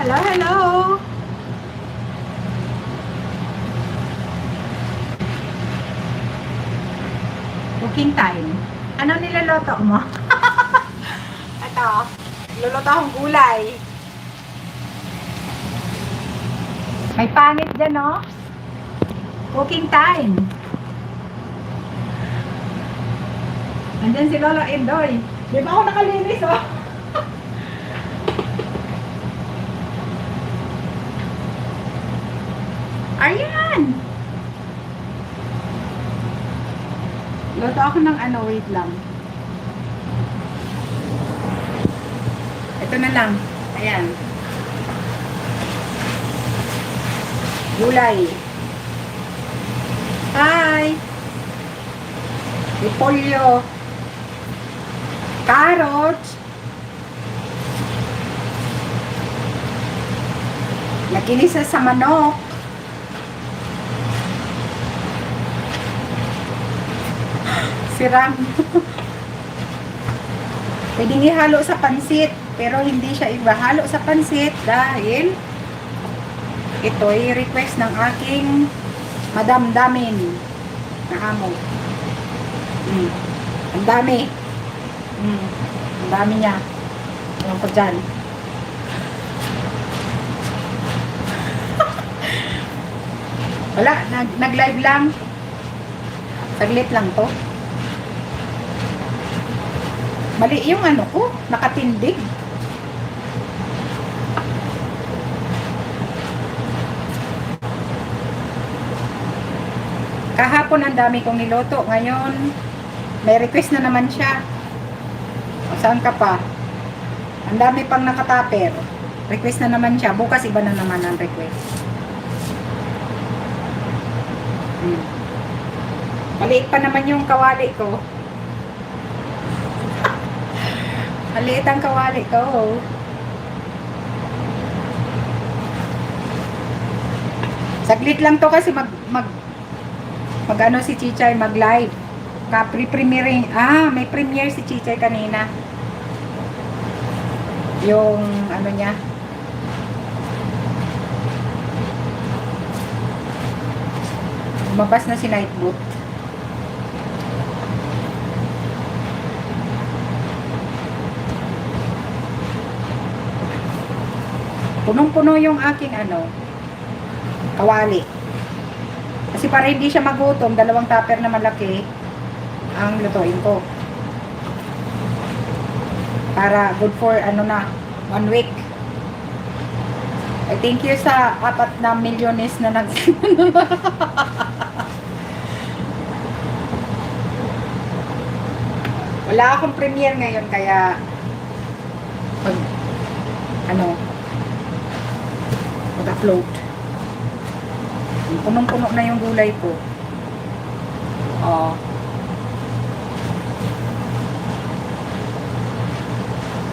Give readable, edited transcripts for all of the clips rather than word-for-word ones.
Hello, hello. Cooking time. Ano niloloto mo? Ito, luluto akong gulay. May pangit dyan, no? Cooking time. Andyan si Lolo Indoy. Di ba ako nakalinis, oh? Ayan! Luto ako ng ano, wait lang. Ito na lang. Ayan. Gulay. Hi! Repolyo. Carrots. Naginisa sa manok. Siram. Pwedeng ihalo sa pansit, pero hindi siya ibahalo sa pansit dahil ito ay request ng aking madamdamin na amo. Ang dami. Ang dami niya. Ewan ko dyan. Wala, nag-live lang. Saglit lang to. Mali yung ano ko, nakatindig. Kahapon ang dami kong niloto. Ngayon, may request na naman siya. O, saan ka pa? Ang dami pang nakataper. Request na naman siya. Bukas iba na naman ang request. Maliit pa naman yung kawali ko. Maliit ang kawali ko. Saglit lang to kasi mag ano si Chichay mag-live. Pre-premiering. May premiere si Chichay kanina. Yung ano niya. Lumabas na si Nightboot. Punong-puno yung aking ano, kawali. Kasi para hindi siya magutom, 2 tupper na malaki ang lutuin ko. Para good for ano na, 1 week. I thank you sa 4 na milyones na nag Wala akong premiere ngayon kaya pag ano mag-upload. Punong-puno na yung gulay ko.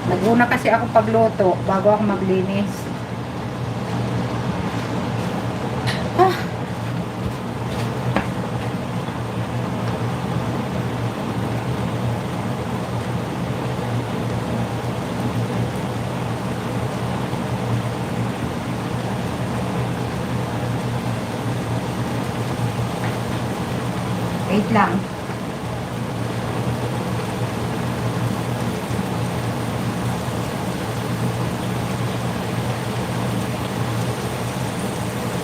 Naguna kasi ako pagluto bago ako maglinis. Wait lang.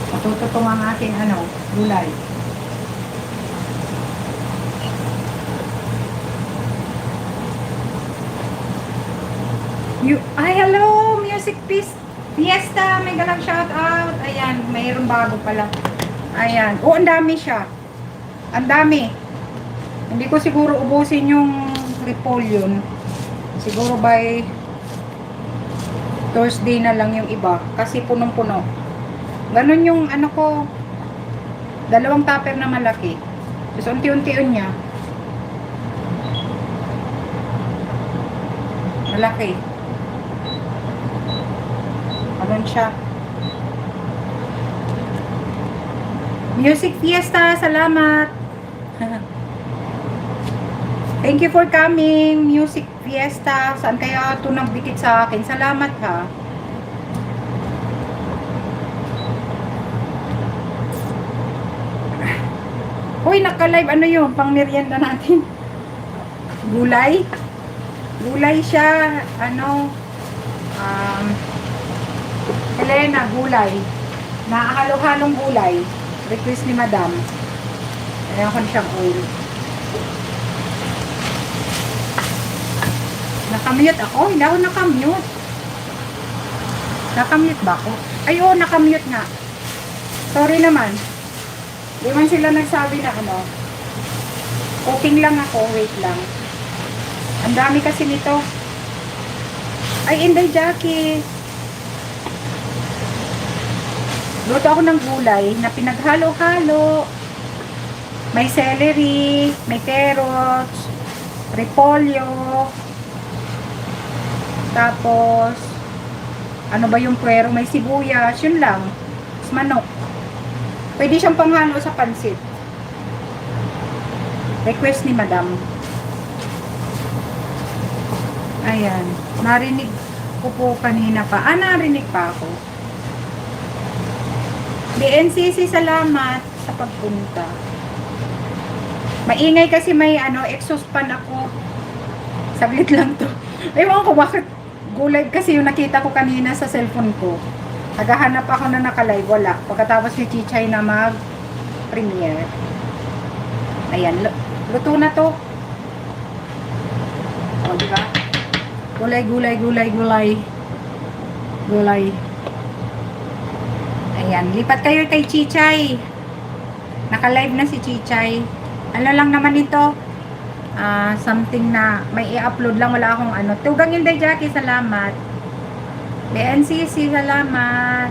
Matututong ang aking ano, gulay. Hello! Music Fiesta! May galang shout out. Ayan, mayroong bago pala. Ayan. Ang dami siya. Ang dami. Hindi ko siguro ubusin yung repolyo. Siguro by Thursday na lang yung iba. Kasi punong-puno. Ganon yung ano ko. 2 tupper na malaki. Tapos unti-untiin niya. Malaki. Ganon siya. Music Fiesta. Salamat. Thank you for coming, Music Fiesta. Saan kaya ito nagdikit sa akin? Salamat ha. Uy, naka-live. Ano yun? Pang merienda natin. Gulay. Gulay siya. Ano? Helena, gulay. Nakahalo-halong gulay. Request ni Madam. Ayan ko siyang oil. Nakamute ako? Hindi ako nakamute. Nakamute ba ako? Ay, oo, nakamute nga. Sorry naman. Di man sila nagsabi na ano. Cooking lang ako. Wait lang. Ang dami kasi nito. Ay, Inday Jackie. Luto ako ng gulay na pinaghalo-halo. May celery, may carrots, repolyo. Tapos, ano ba yung puwero? May sibuyas. Yun lang. Tapos manok. Pwede siyang panghalo sa pansit. Request ni Madam. Ayan. Narinig ko po kanina pa. Narinig pa ako. BNCC, salamat sa pagpunta. Maingay kasi may exhaust fan ako. Saglit lang to. Ewan ko bakit gulay kasi yung nakita ko kanina sa cellphone ko. Naghahanap ako na nakalive. Wala. Pagkatapos ni Chichay na mag-premiere. Ayan. Luto na to. O, diba? Gulay, gulay, gulay, gulay. Gulay. Ayan. Lipat kayo kay Chichay. Nakalive na si Chichay. Ano lang naman ito? Something na may i-upload lang. Wala akong ano. Tugang Inday Jackie, salamat. BNCC, salamat.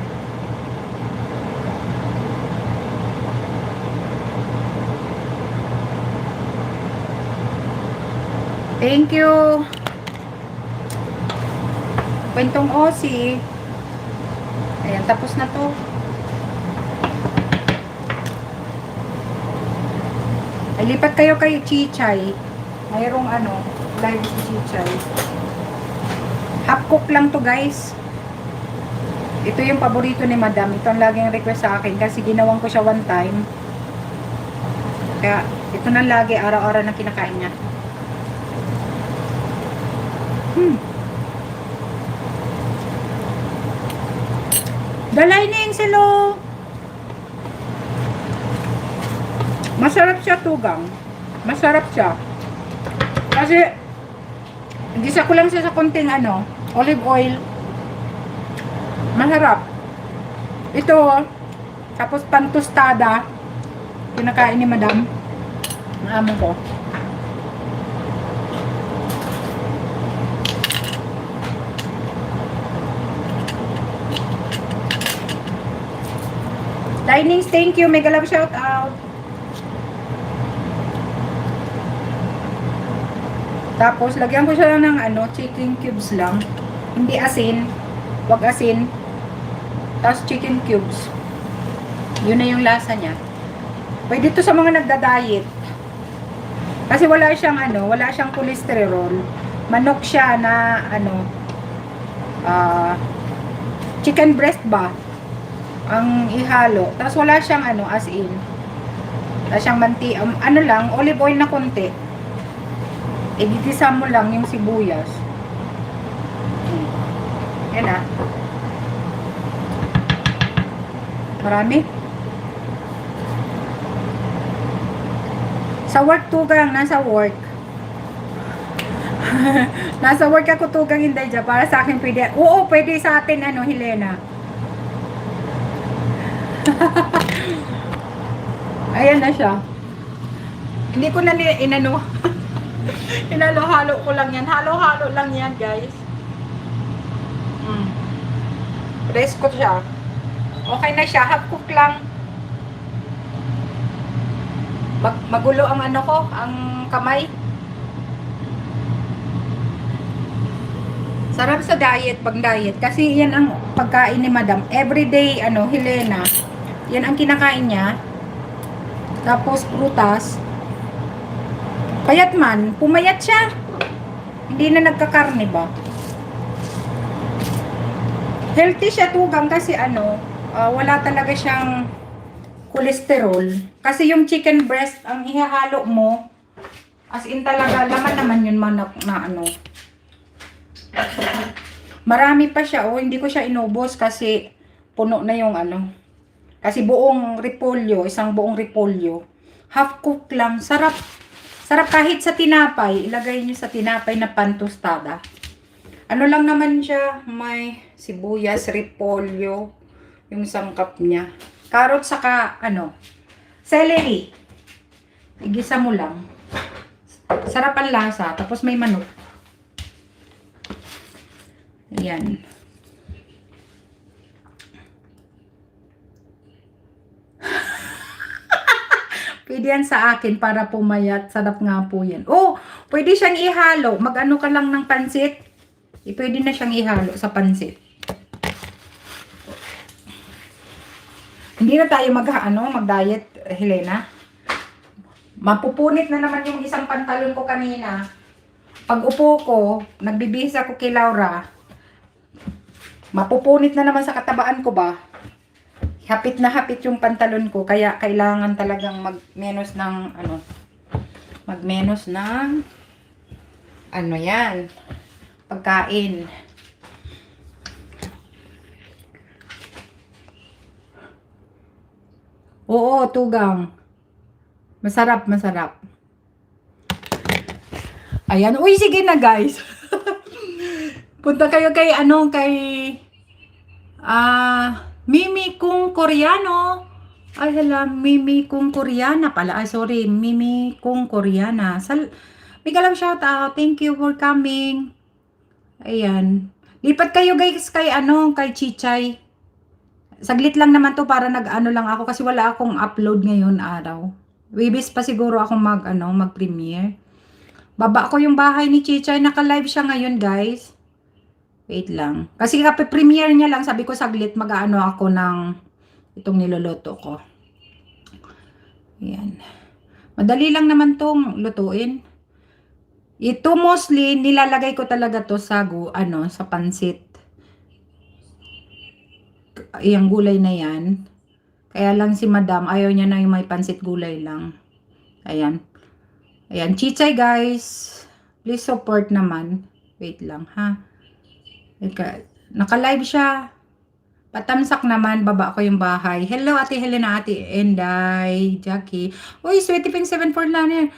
Thank you. Kwentong Osi. Ayan, tapos na to. Ay, lipat kayo kay Chichay. Mayroong live si Chichay. Half cook lang to, guys. Ito yung paborito ni Madam. Ito ang laging request sa akin kasi ginawan ko siya one time. Kaya ito na lagi araw-araw na kinakain niya. Dalay na yung silo. Masarap siya, tugang. Masarap siya. Kasi gisa ko lang siya sa konting olive oil. Masarap. Ito, tapos pantostada. Kinakain ni Madam. Ang amo ko. Dinings, thank you. Mega love shout out. Tapos, lagyan ko siya ng chicken cubes lang. Hindi asin. Wag asin. Tapos, chicken cubes. Yun na yung lasa niya. Pwede ito sa mga nagda-diet. Kasi wala siyang cholesterol. Manok siya na, chicken breast ba? Ang ihalo. Tapos, wala siyang, as in. Wala siyang lang, olive oil na konti. Igigisa mo lang yung sibuyas. Yan na. Marami. Sa work tugang, nasa work. Nasa work ako tugang, hindi dyan. Para sa akin pwede. Oo, pwede sa atin, Helena. Ayan na siya. Hindi ko na hinalo-halo ko lang yan. Halo-halo lang yan, guys. Press ko siya. Okay na siya. Half cook lang. Magulo ang ang kamay. Sarap sa diet, pag diet. Kasi yan ang pagkain ni Madam. Everyday, Helena. Yan ang kinakain niya. Tapos, prutas. Payat man, pumayat siya. Hindi na nagkakarne ba? Healthy siya tugang kasi ano, wala talaga siyang cholesterol. Kasi yung chicken breast, ang ihahalo mo, as in talaga, laman naman yun manok na ano. Marami pa siya, oh, hindi ko siya inubos kasi puno na yung ano. Kasi buong repolyo, isang buong repolyo. Half cook lang, sarap. Sarap kahit sa tinapay, ilagay niyo sa tinapay na pantostada. Ano lang naman siya, may sibuyas, repolyo, yung sangkap niya. Carrot saka ano, celery. Igisa mo lang. Sarap ang lasa, tapos may manok. Ayan. Pwede yan sa akin para pumayat. Sarap nga po yan. Oh, pwede siyang ihalo. Mag-ano ka lang ng pansit. Pwede na siyang ihalo sa pansit. Hindi na tayo mag-diet, Helena. Mapupunit na naman yung isang pantalon ko kanina. Pag upo ko, nagbibihis ako kay Laura. Mapupunit na naman sa katabaan ko ba? Hapit na hapit yung pantalon ko. Kaya kailangan talagang mag-menos ng ano. Mag-menos ng ano yan. Pagkain. Oo, tugang. Masarap, masarap. Ayan. Uy, sige na guys. Punta kayo kay ano, kay Mimi Kung Koreano. Ay, hala, Mimi Kung Koreana pala. Ay, sorry, Mimi Kung Koreana. Biglang shout out. Thank you for coming. Ayan. Lipat kayo guys kay ano, kay Chichay. Saglit lang naman to para nag-ano lang ako kasi wala akong upload ngayon araw. Wibis pa siguro akong mag-premiere. Baba ko yung bahay ni Chichay. Naka-live siya ngayon, guys. Wait lang. Kasi premiere niya lang, sabi ko saglit mag-ano ako ng itong niluluto ko. Ayan. Madali lang naman tong lutuin. Ito mostly nilalagay ko talaga to sa sa pansit. Yung gulay na yan. Kaya lang si Madam ayaw niya na yung may pansit gulay lang. Ayan. Ayan, Chichay guys. Please support naman. Wait lang ha. Naka-live siya. Patamsak naman, baba ko yung bahay. Hello, Ate Helena, Ate Enday, Jackie. Uy, Sweetie Pink 74 lang yan.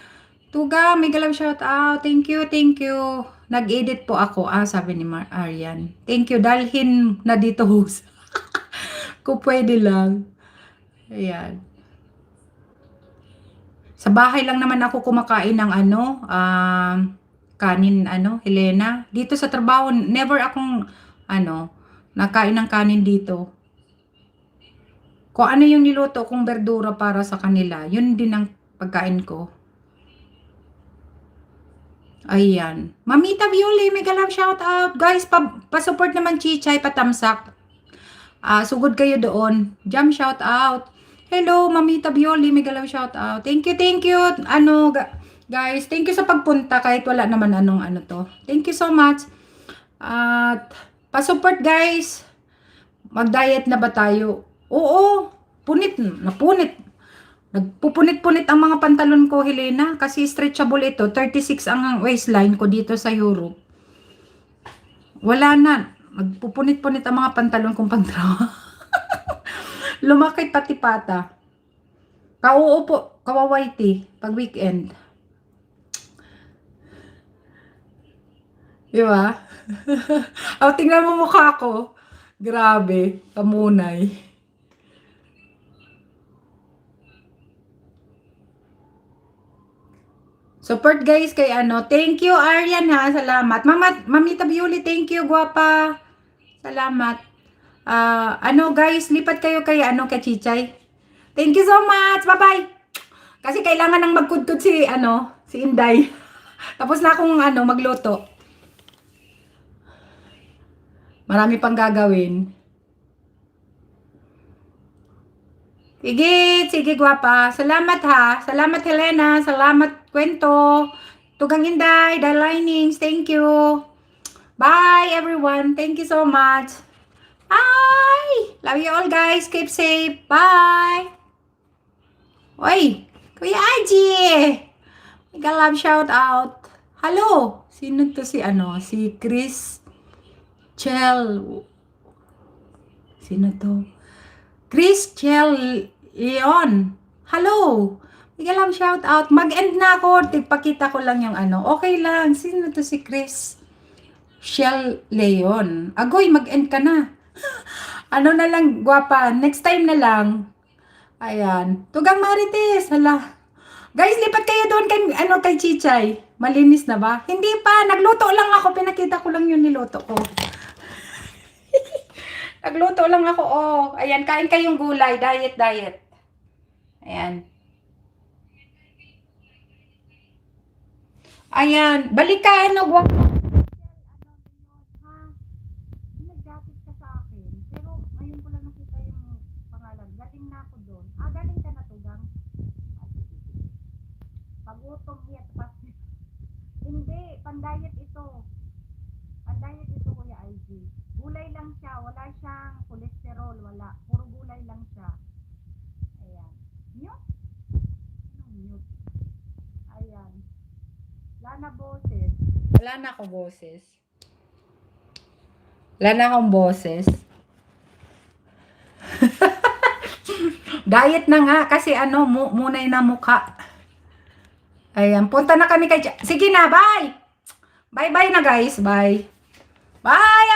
Tuga, may galaw shout out. Thank you, thank you. Nag-edit po ako. Sabi ni Arian. Thank you, dalhin na dito host. Kung pwede lang. Ayan. Sa bahay lang naman ako kumakain ng kanin, Helena. Dito sa trabaho, never akong, nakain ng kanin dito. Kung ano yung niluto kong berdura para sa kanila, yun din ang pagkain ko. Ayan. Mamita Violi, mega love shout out. Guys, pa-support naman Chichay, patamsak. Sugod kayo doon. Jam shout out. Hello, Mamita Violi, mega love shout out. Thank you, thank you. Guys, thank you sa pagpunta kahit wala naman to. Thank you so much. At pa-support guys. Mag-diet na ba tayo? Oo, napunit. Nagpupunit-punit ang mga pantalon ko, Helena, kasi stretchable ito. 36 ang waistline ko dito sa Europe. Wala na. Nagpupunit-punit ang mga pantalon kong pangtrabaho. Lumakit pati pata. Kauupo, kawawaiti pag weekend. Diba? Tingnan mo mukha ko. Grabe, kamunay. Support guys kay Thank you Arian ha, salamat. Mamita Biuli, thank you guwapa. Salamat. Guys, lipat kayo kay kay Chichay. Thank you so much. Bye-bye. Kasi kailangan nang magkudkod si Inday. Tapos na akong magluto. Marami pang gagawin. Sige, guwapa. Salamat ha. Salamat Helena. Salamat kwento. Tugang Inday, the linings, thank you. Bye everyone, thank you so much. Bye! Love you all guys, keep safe. Bye! Oy, Kuya Aji! Mega love shout out. Hello! Sino to si Si Chris Chel. Sino to? Chris Chel Leon. Hello! Mega love shout out. Mag-end na ako. Tigpakita ko lang yung Okay lang. Sino to si Chris Chel Leon? Agoy, mag-end ka na. Na lang, gwapa. Next time na lang. Ayan. Tugang Marites. Hala. Guys, lipat kayo doon kay Chichay. Malinis na ba? Hindi pa. Nagluto lang ako. Pinakita ko lang yung niluto ko. Nagluto lang ako. Oh. Ayan. Kain kayong gulay. Diet. Ayan. Ayan. Balik ka. Gwapa. Nag-jacket ka sa akin. Pero ngayon ko lang nakita yung pangalan. Galing na ako doon. Galing ka na, Tugang. Pagutom yet. Hindi, pandayet ito. Pandayet ito, Kuya IG. Gulay lang siya, wala siyang cholesterol, wala. Puro gulay lang siya. Ayan. Mute? Anong mute? Ayan. Wala na boses. Wala na akong boses. Wala na akong boses. Diet na nga kasi munay na mukha. Ayan, punta na kami kay... Sige na, bye! Bye-bye na guys, bye! Bye